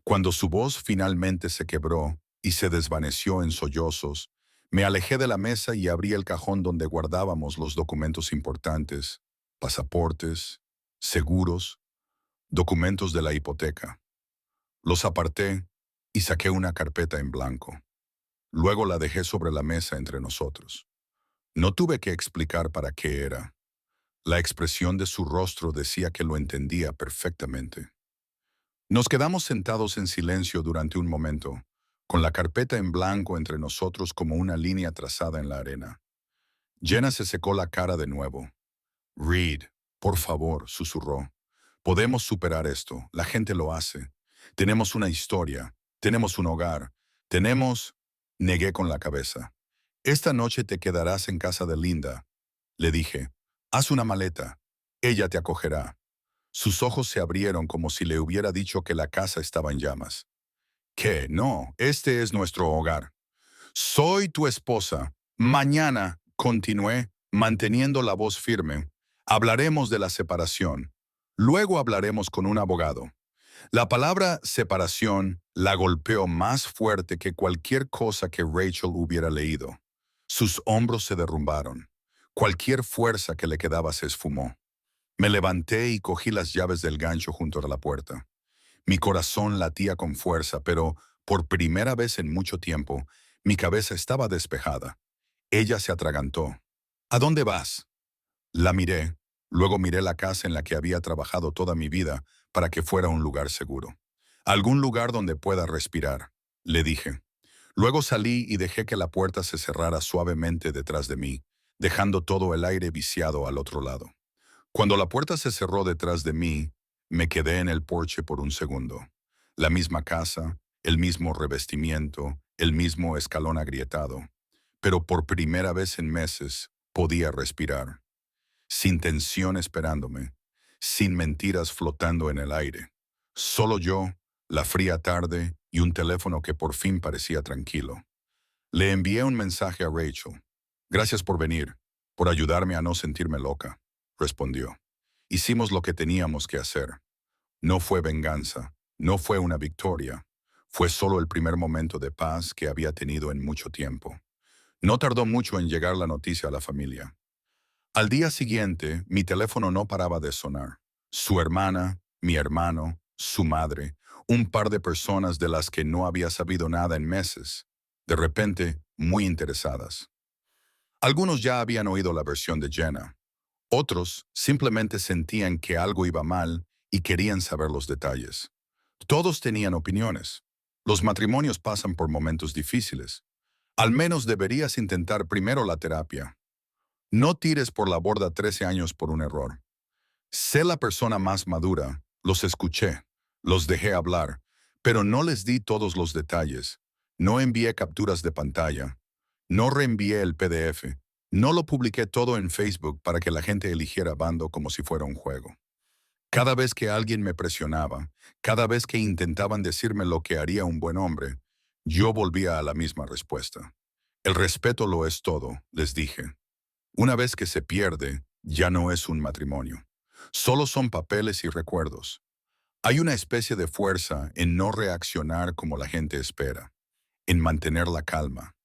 Cuando su voz finalmente se quebró y se desvaneció en sollozos, me alejé de la mesa y abrí el cajón donde guardábamos los documentos importantes, pasaportes, seguros, documentos de la hipoteca. Los aparté y saqué una carpeta en blanco. Luego la dejé sobre la mesa entre nosotros. No tuve que explicar para qué era. La expresión de su rostro decía que lo entendía perfectamente. Nos quedamos sentados en silencio durante un momento, con la carpeta en blanco entre nosotros como una línea trazada en la arena. Jenna se secó la cara de nuevo. Reed, por favor, susurró. Podemos superar esto. La gente lo hace. Tenemos una historia. Tenemos un hogar. Tenemos... Negué con la cabeza. Esta noche te quedarás en casa de Linda. Le dije. Haz una maleta. Ella te acogerá. Sus ojos se abrieron como si le hubiera dicho que la casa estaba en llamas. ¿Qué? No, este es nuestro hogar. Soy tu esposa. Mañana, continué, manteniendo la voz firme, hablaremos de la separación. Luego hablaremos con un abogado. La palabra separación la golpeó más fuerte que cualquier cosa que Rachel hubiera leído. Sus hombros se derrumbaron. Cualquier fuerza que le quedaba se esfumó. Me levanté y cogí las llaves del gancho junto a la puerta. Mi corazón latía con fuerza, pero por primera vez en mucho tiempo, mi cabeza estaba despejada. Ella se atragantó. ¿A dónde vas? La miré, luego miré la casa en la que había trabajado toda mi vida para que fuera un lugar seguro. Algún lugar donde pueda respirar, le dije. Luego salí y dejé que la puerta se cerrara suavemente detrás de mí, dejando todo el aire viciado al otro lado. Cuando la puerta se cerró detrás de mí, me quedé en el porche por un segundo. La misma casa, el mismo revestimiento, el mismo escalón agrietado. Pero por primera vez en meses podía respirar. Sin tensión esperándome, sin mentiras flotando en el aire. Solo yo, la fría tarde y un teléfono que por fin parecía tranquilo. Le envié un mensaje a Rachel. Gracias por venir, por ayudarme a no sentirme loca, respondió. Hicimos lo que teníamos que hacer. No fue venganza, no fue una victoria. Fue solo el primer momento de paz que había tenido en mucho tiempo. No tardó mucho en llegar la noticia a la familia. Al día siguiente, mi teléfono no paraba de sonar. Su hermana, mi hermano, su madre, un par de personas de las que no había sabido nada en meses, de repente, muy interesadas. Algunos ya habían oído la versión de Jenna. Otros simplemente sentían que algo iba mal y querían saber los detalles. Todos tenían opiniones. Los matrimonios pasan por momentos difíciles. Al menos deberías intentar primero la terapia. No tires por la borda 13 años por un error. Sé la persona más madura, los escuché, los dejé hablar, pero no les di todos los detalles. No envié capturas de pantalla. No reenvié el PDF. No lo publiqué todo en Facebook para que la gente eligiera bando como si fuera un juego. Cada vez que alguien me presionaba, cada vez que intentaban decirme lo que haría un buen hombre, yo volvía a la misma respuesta. El respeto lo es todo, les dije. Una vez que se pierde, ya no es un matrimonio. Solo son papeles y recuerdos. Hay una especie de fuerza en no reaccionar como la gente espera, en mantener la calma,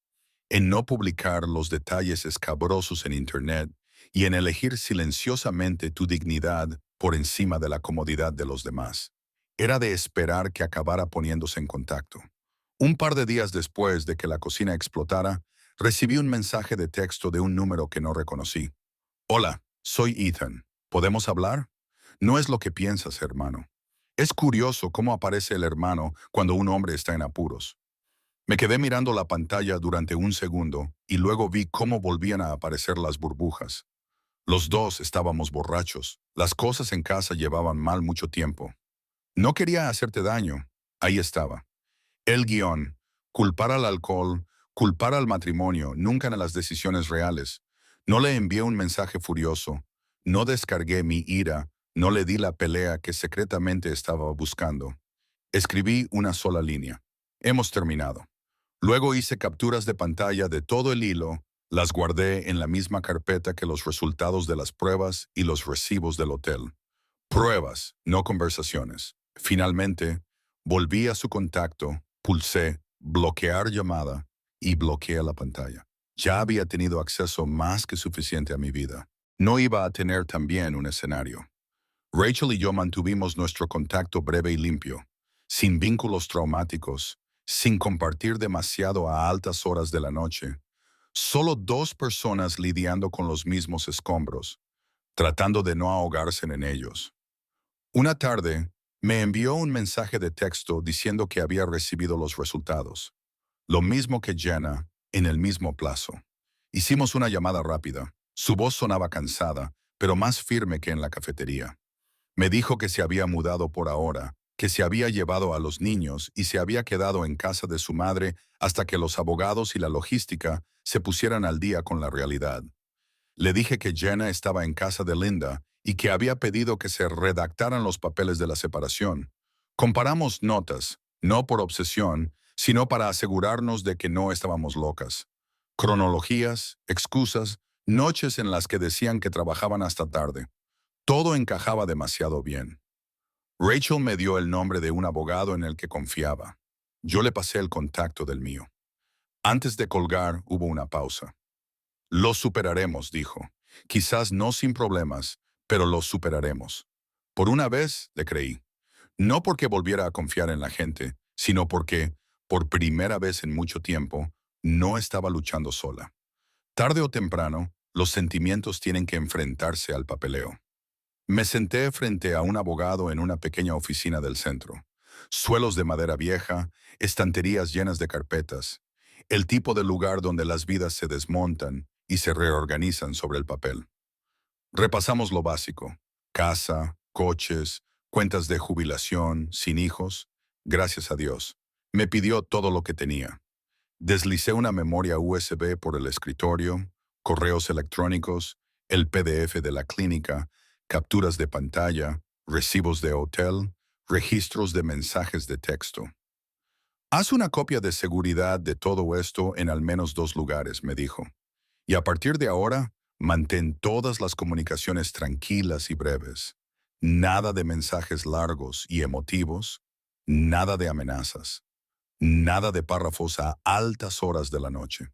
en no publicar los detalles escabrosos en Internet y en elegir silenciosamente tu dignidad por encima de la comodidad de los demás. Era de esperar que acabara poniéndose en contacto. Un par de días después de que la cocina explotara, recibí un mensaje de texto de un número que no reconocí. Hola, soy Ethan. ¿Podemos hablar? No es lo que piensas, hermano. Es curioso cómo aparece el hermano cuando un hombre está en apuros. Me quedé mirando la pantalla durante un segundo y luego vi cómo volvían a aparecer las burbujas. Los dos estábamos borrachos. Las cosas en casa llevaban mal mucho tiempo. No quería hacerte daño. Ahí estaba. El guión. Culpar al alcohol, culpar al matrimonio, nunca en las decisiones reales. No le envié un mensaje furioso. No descargué mi ira. No le di la pelea que secretamente estaba buscando. Escribí una sola línea. Hemos terminado. Luego hice capturas de pantalla de todo el hilo, las guardé en la misma carpeta que los resultados de las pruebas y los recibos del hotel. Pruebas, no conversaciones. Finalmente, volví a su contacto, pulsé bloquear llamada y bloqueé la pantalla. Ya había tenido acceso más que suficiente a mi vida. No iba a tener también un escenario. Rachel y yo mantuvimos nuestro contacto breve y limpio, sin vínculos traumáticos, sin compartir demasiado a altas horas de la noche. Solo dos personas lidiando con los mismos escombros, tratando de no ahogarse en ellos. Una tarde, me envió un mensaje de texto diciendo que había recibido los resultados. Lo mismo que Jenna, en el mismo plazo. Hicimos una llamada rápida. Su voz sonaba cansada, pero más firme que en la cafetería. Me dijo que se había mudado por ahora, que se había llevado a los niños y se había quedado en casa de su madre hasta que los abogados y la logística se pusieran al día con la realidad. Le dije que Jenna estaba en casa de Linda y que había pedido que se redactaran los papeles de la separación. Comparamos notas, no por obsesión, sino para asegurarnos de que no estábamos locas. Cronologías, excusas, noches en las que decían que trabajaban hasta tarde. Todo encajaba demasiado bien. Rachel me dio el nombre de un abogado en el que confiaba. Yo le pasé el contacto del mío. Antes de colgar hubo una pausa. Lo superaremos, dijo. Quizás no sin problemas, pero lo superaremos. Por una vez, le creí. No porque volviera a confiar en la gente, sino porque, por primera vez en mucho tiempo, no estaba luchando sola. Tarde o temprano, los sentimientos tienen que enfrentarse al papeleo. Me senté frente a un abogado en una pequeña oficina del centro. Suelos de madera vieja, estanterías llenas de carpetas. El tipo de lugar donde las vidas se desmontan y se reorganizan sobre el papel. Repasamos lo básico. Casa, coches, cuentas de jubilación, sin hijos. Gracias a Dios. Me pidió todo lo que tenía. Deslicé una memoria USB por el escritorio, correos electrónicos, el PDF de la clínica, capturas de pantalla, recibos de hotel, registros de mensajes de texto. Haz una copia de seguridad de todo esto en al menos 2 lugares, me dijo. Y a partir de ahora, mantén todas las comunicaciones tranquilas y breves. Nada de mensajes largos y emotivos, nada de amenazas. Nada de párrafos a altas horas de la noche.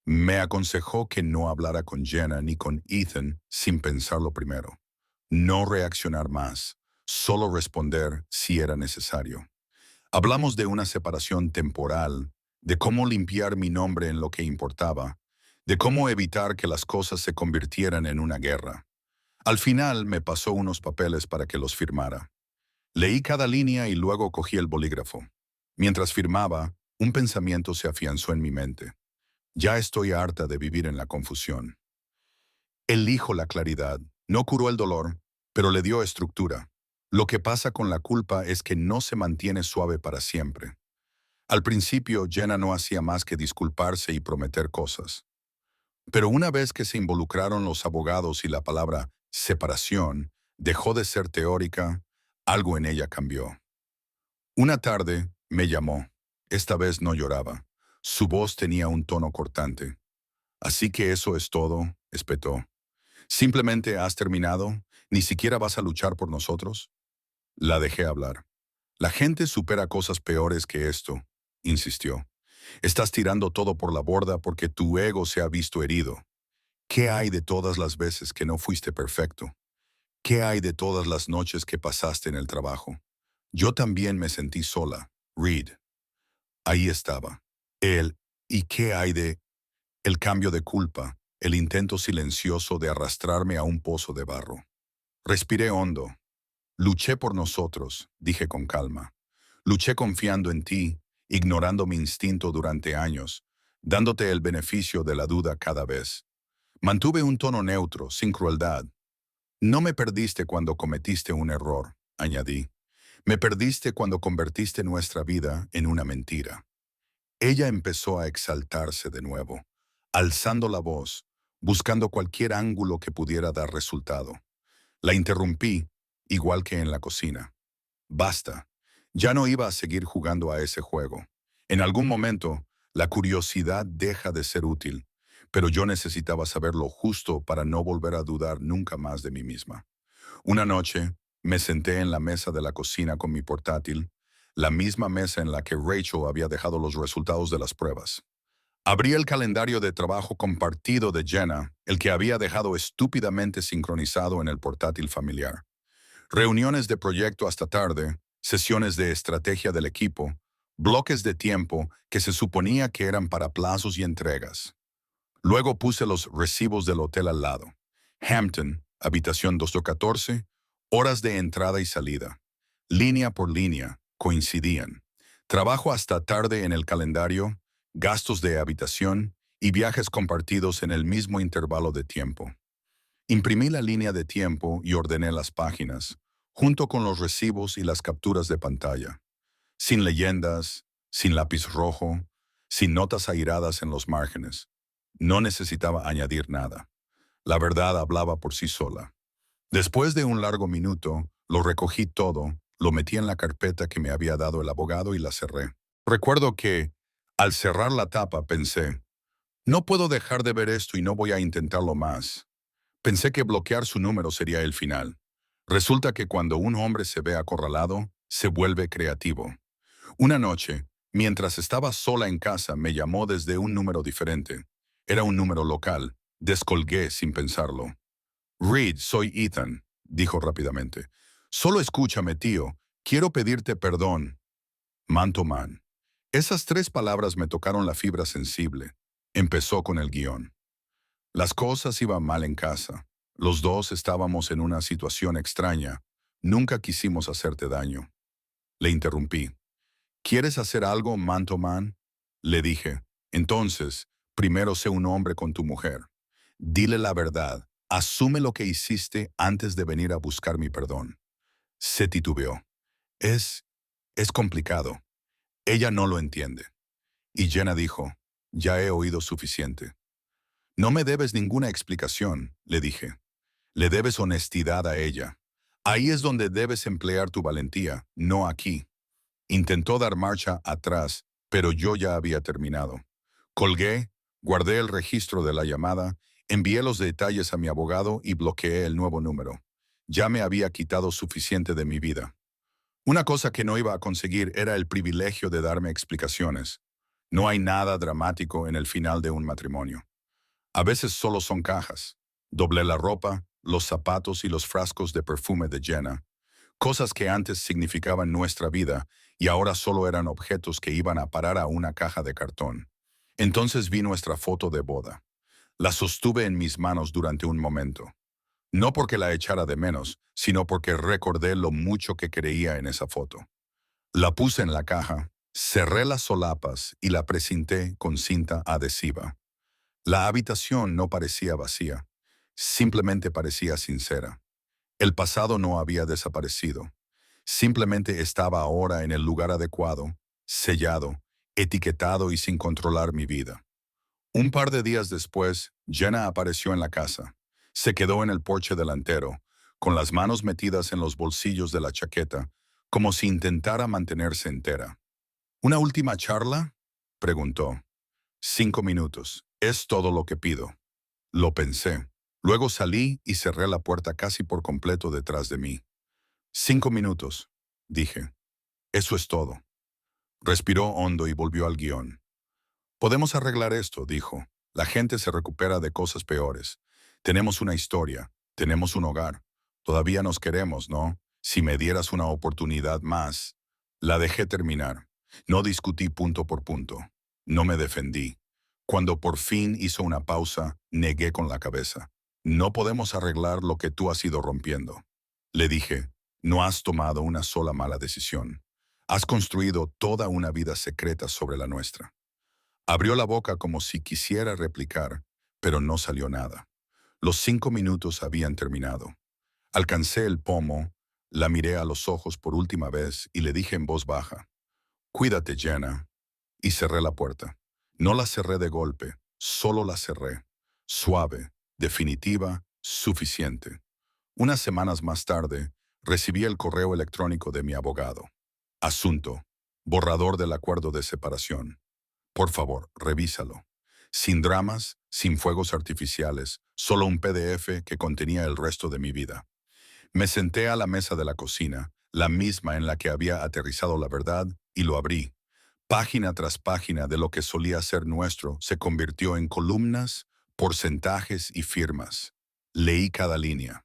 Me aconsejó que no hablara con Jenna ni con Ethan sin pensarlo primero. No reaccionar más, solo responder si era necesario. Hablamos de una separación temporal, de cómo limpiar mi nombre en lo que importaba, de cómo evitar que las cosas se convirtieran en una guerra. Al final me pasó unos papeles para que los firmara. Leí cada línea y luego cogí el bolígrafo. Mientras firmaba, un pensamiento se afianzó en mi mente. Ya estoy harta de vivir en la confusión. Elijo la claridad. No curó el dolor, pero le dio estructura. Lo que pasa con la culpa es que no se mantiene suave para siempre. Al principio, Jenna no hacía más que disculparse y prometer cosas. Pero una vez que se involucraron los abogados y la palabra separación dejó de ser teórica, algo en ella cambió. Una tarde, me llamó. Esta vez no lloraba. Su voz tenía un tono cortante. Así que eso es todo, espetó. ¿Simplemente has terminado? ¿Ni siquiera vas a luchar por nosotros? La dejé hablar. La gente supera cosas peores que esto, insistió. Estás tirando todo por la borda porque tu ego se ha visto herido. ¿Qué hay de todas las veces que no fuiste perfecto? ¿Qué hay de todas las noches que pasaste en el trabajo? Yo también me sentí sola. Reed. Ahí estaba. Él. ¿Y qué hay de el cambio de culpa, el intento silencioso de arrastrarme a un pozo de barro? Respiré hondo. Luché por nosotros, dije con calma. Luché confiando en ti, ignorando mi instinto durante años, dándote el beneficio de la duda cada vez. Mantuve un tono neutro, sin crueldad. No me perdiste cuando cometiste un error, añadí. Me perdiste cuando convertiste nuestra vida en una mentira. Ella empezó a exaltarse de nuevo, alzando la voz, buscando cualquier ángulo que pudiera dar resultado. La interrumpí, igual que en la cocina. Basta. Ya no iba a seguir jugando a ese juego. En algún momento, la curiosidad deja de ser útil, pero yo necesitaba saber lo justo para no volver a dudar nunca más de mí misma. Una noche, me senté en la mesa de la cocina con mi portátil, la misma mesa en la que Rachel había dejado los resultados de las pruebas. Abrí el calendario de trabajo compartido de Jenna, el que había dejado estúpidamente sincronizado en el portátil familiar. Reuniones de proyecto hasta tarde, sesiones de estrategia del equipo, bloques de tiempo que se suponía que eran para plazos y entregas. Luego puse los recibos del hotel al lado. Hampton, habitación 214, horas de entrada y salida. Línea por línea, coincidían. Trabajo hasta tarde en el calendario, gastos de habitación y viajes compartidos en el mismo intervalo de tiempo. Imprimí la línea de tiempo y ordené las páginas, junto con los recibos y las capturas de pantalla. Sin leyendas, sin lápiz rojo, sin notas airadas en los márgenes. No necesitaba añadir nada. La verdad hablaba por sí sola. Después de un largo minuto, lo recogí todo, lo metí en la carpeta que me había dado el abogado y la cerré. Recuerdo que, al cerrar la tapa, pensé, no puedo dejar de ver esto y no voy a intentarlo más. Pensé que bloquear su número sería el final. Resulta que cuando un hombre se ve acorralado, se vuelve creativo. Una noche, mientras estaba sola en casa, me llamó desde un número diferente. Era un número local. Descolgué sin pensarlo. Reed, soy Ethan, dijo rápidamente. Solo escúchame, tío. Quiero pedirte perdón. Manto Man. Esas tres palabras me tocaron la fibra sensible. Empezó con el guión. Las cosas iban mal en casa. Los dos estábamos en una situación extraña. Nunca quisimos hacerte daño. Le interrumpí. ¿Quieres hacer algo, Manto Man? Le dije. Entonces, primero sé un hombre con tu mujer. Dile la verdad. Asume lo que hiciste antes de venir a buscar mi perdón. Se titubeó. Es... es complicado. Ella no lo entiende. Y Jenna dijo, ya he oído suficiente. No me debes ninguna explicación, le dije. Le debes honestidad a ella. Ahí es donde debes emplear tu valentía, no aquí. Intentó dar marcha atrás, pero yo ya había terminado. Colgué, guardé el registro de la llamada, envié los detalles a mi abogado y bloqueé el nuevo número. Ya me había quitado suficiente de mi vida. Una cosa que no iba a conseguir era el privilegio de darme explicaciones. No hay nada dramático en el final de un matrimonio. A veces solo son cajas. Doblé la ropa, los zapatos y los frascos de perfume de Jenna. Cosas que antes significaban nuestra vida y ahora solo eran objetos que iban a parar a una caja de cartón. Entonces vi nuestra foto de boda. La sostuve en mis manos durante un momento. No porque la echara de menos, sino porque recordé lo mucho que creía en esa foto. La puse en la caja, cerré las solapas y la precinté con cinta adhesiva. La habitación no parecía vacía, simplemente parecía sincera. El pasado no había desaparecido. Simplemente estaba ahora en el lugar adecuado, sellado, etiquetado y sin controlar mi vida. Un par de días después, Jenna apareció en la casa. Se quedó en el porche delantero, con las manos metidas en los bolsillos de la chaqueta, como si intentara mantenerse entera. ¿Una última charla? Preguntó. 5 minutos. Es todo lo que pido. Lo pensé. Luego salí y cerré la puerta casi por completo detrás de mí. 5 minutos, dije. Eso es todo. Respiró hondo y volvió al guión. Podemos arreglar esto, dijo. La gente se recupera de cosas peores. Tenemos una historia, tenemos un hogar. Todavía nos queremos, ¿no? Si me dieras una oportunidad más, la dejé terminar. No discutí punto por punto. No me defendí. Cuando por fin hizo una pausa, negué con la cabeza. No podemos arreglar lo que tú has ido rompiendo. Le dije, no has tomado una sola mala decisión. Has construido toda una vida secreta sobre la nuestra. Abrió la boca como si quisiera replicar, pero no salió nada. Los 5 minutos habían terminado. Alcancé el pomo, la miré a los ojos por última vez y le dije en voz baja, «Cuídate, Jenna», y cerré la puerta. No la cerré de golpe, solo la cerré. Suave, definitiva, suficiente. Unas semanas más tarde, recibí el correo electrónico de mi abogado. Asunto: borrador del acuerdo de separación. Por favor, revísalo. Sin dramas, sin fuegos artificiales, solo un PDF que contenía el resto de mi vida. Me senté a la mesa de la cocina, la misma en la que había aterrizado la verdad, y lo abrí. Página tras página de lo que solía ser nuestro se convirtió en columnas, porcentajes y firmas. Leí cada línea.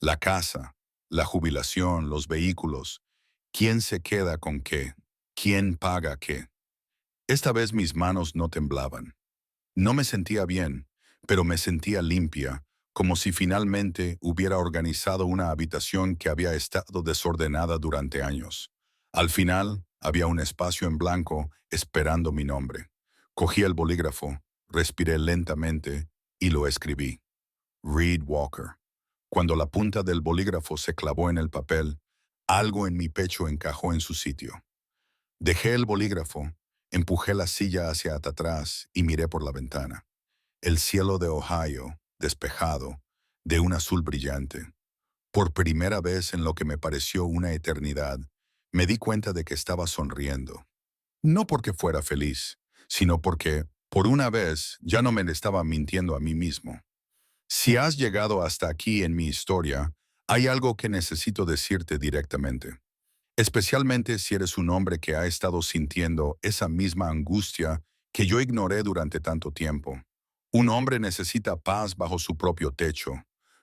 La casa, la jubilación, los vehículos. ¿Quién se queda con qué? ¿Quién paga qué? Esta vez mis manos no temblaban. No me sentía bien, pero me sentía limpia, como si finalmente hubiera organizado una habitación que había estado desordenada durante años. Al final, había un espacio en blanco esperando mi nombre. Cogí el bolígrafo, respiré lentamente y lo escribí. Reed Walker. Cuando la punta del bolígrafo se clavó en el papel, algo en mi pecho encajó en su sitio. Dejé el bolígrafo, empujé la silla hacia atrás y miré por la ventana. El cielo de Ohio, despejado, de un azul brillante. Por primera vez en lo que me pareció una eternidad, me di cuenta de que estaba sonriendo. No porque fuera feliz, sino porque, por una vez, ya no me estaba mintiendo a mí mismo. Si has llegado hasta aquí en mi historia, hay algo que necesito decirte directamente. Especialmente si eres un hombre que ha estado sintiendo esa misma angustia que yo ignoré durante tanto tiempo. Un hombre necesita paz bajo su propio techo.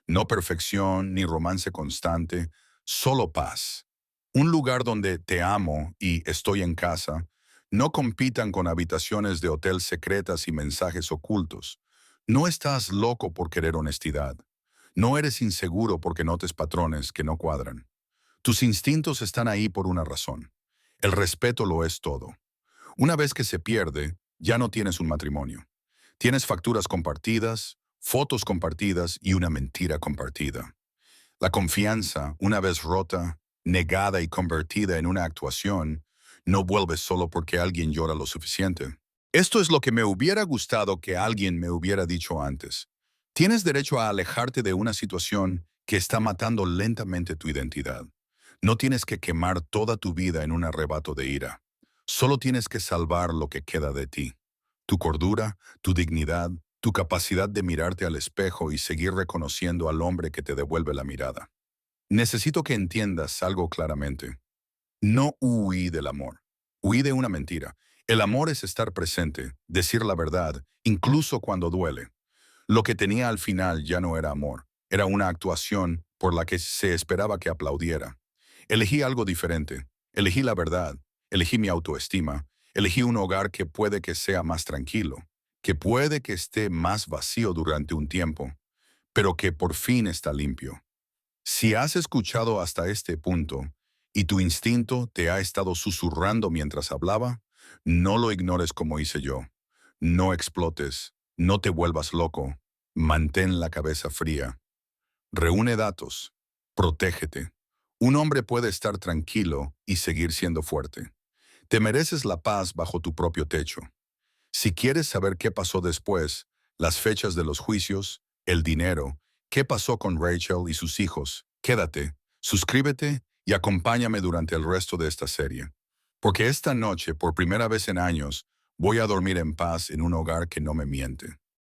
No perfección ni romance constante, solo paz. Un lugar donde te amo y estoy en casa no compitan con habitaciones de hotel secretas y mensajes ocultos. No estás loco por querer honestidad. No eres inseguro porque notes patrones que no cuadran. Tus instintos están ahí por una razón. El respeto lo es todo. Una vez que se pierde, ya no tienes un matrimonio. Tienes facturas compartidas, fotos compartidas y una mentira compartida. La confianza, una vez rota, negada y convertida en una actuación, no vuelve solo porque alguien llora lo suficiente. Esto es lo que me hubiera gustado que alguien me hubiera dicho antes. Tienes derecho a alejarte de una situación que está matando lentamente tu identidad. No tienes que quemar toda tu vida en un arrebato de ira. Solo tienes que salvar lo que queda de ti. Tu cordura, tu dignidad, tu capacidad de mirarte al espejo y seguir reconociendo al hombre que te devuelve la mirada. Necesito que entiendas algo claramente. No huí del amor. Huí de una mentira. El amor es estar presente, decir la verdad, incluso cuando duele. Lo que tenía al final ya no era amor. Era una actuación por la que se esperaba que aplaudiera. Elegí algo diferente. Elegí la verdad. Elegí mi autoestima. Elegí un hogar que puede que sea más tranquilo, que puede que esté más vacío durante un tiempo, pero que por fin está limpio. Si has escuchado hasta este punto y tu instinto te ha estado susurrando mientras hablaba, no lo ignores como hice yo. No explotes, no te vuelvas loco, mantén la cabeza fría. Reúne datos, protégete. Un hombre puede estar tranquilo y seguir siendo fuerte. Te mereces la paz bajo tu propio techo. Si quieres saber qué pasó después, las fechas de los juicios, el dinero, qué pasó con Rachel y sus hijos, quédate, suscríbete y acompáñame durante el resto de esta serie. Porque esta noche, por primera vez en años, voy a dormir en paz en un hogar que no me miente.